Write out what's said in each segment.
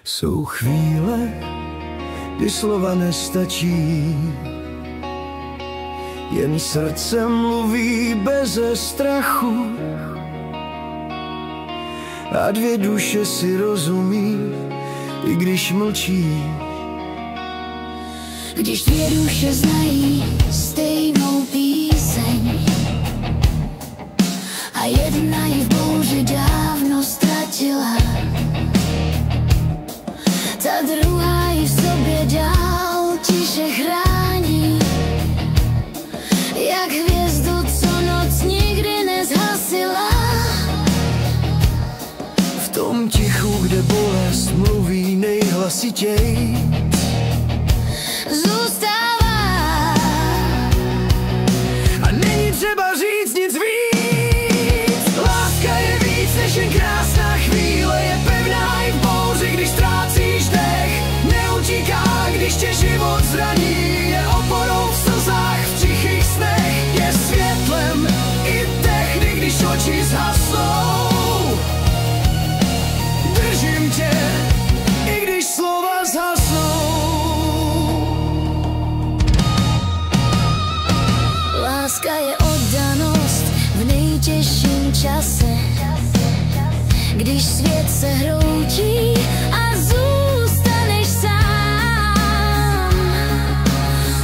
Jsou chvíle, kdy slova nestačí, jen srdce mluví beze strachu a dvě duše si rozumí, i když mlčí. Když dvě duše znají stejnou píseň a jedna ji v bouři dávno ztratila, ta druhá ji v sobě dál tiše chrání, jak hvězdu, co noc nikdy nezhasila. V tom tichu, kde bolest mluví nejhlasitěji, zůstává a není třeba říct nic víc. Láska je víc než jen krásná chvíle, je pevná i v bouři, když ztrácíš dech. Neutíká, když tě život zraní, je oporou v slzách, v tichých snech. Je světlem i tehdy, když oči zhasnou. Držím tě, i když slova zhasnou. Láska je oddanost v nejtěžším čase, když svět se hroutí a zůstaneš sám.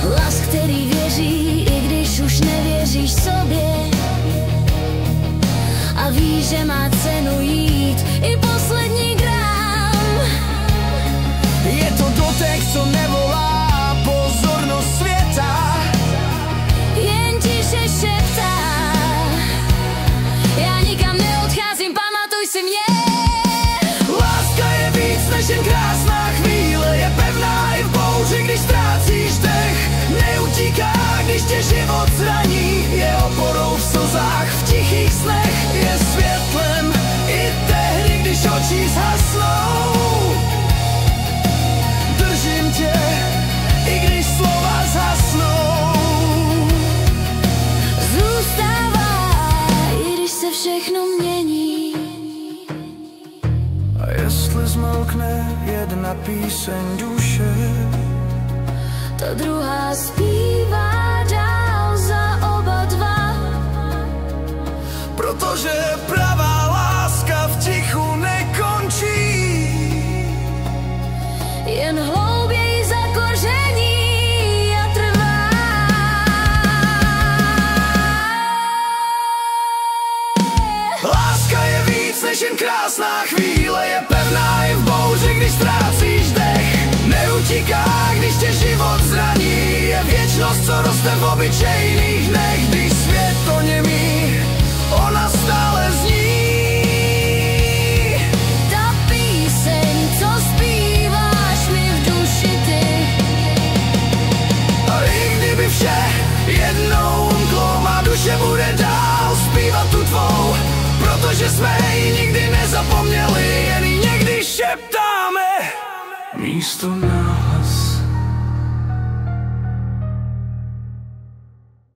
Hlas, který věří, i když už nevěříš sobě, a ví, že má cenu jít i poslední gram. Je to dotek, co nevolá pozornost světa, Jen tiše šeptá: já nikam neodcházím, pamatuj si mě. láska je víc než jen krásná chvíle, je pevná i v bouři, když ztrácíš dech. Neutíká, když tě život zraní, je oporou v slzách, v tichých snech. Je světlem i tehdy, když oči zhasnou. Držím tě, i když slova zhasnou. Zůstává, i když se všechno mění. A jestli zmlkne jedna píseň duše, Ta druhá zpívá dál za oba dva. protože pravá láska v tichu nekončí. Jen hlouběji zakoření a trvá. Láska je víc než jen krásná chvíle, je pevná i v bouři, když ztrácíš dech. Neutíká, když tě život zraní, je věčnost, co roste v obyčejných dnech. Když svět to němí, ona stále zní. Ta píseň, co zpíváš mi v duši ty. A i kdyby vše jednou umklo, má duše bude dál zpívat tu tvou, protože jsme ji nikdy nezapomněli, jen ji někdy šeptáme místo nás.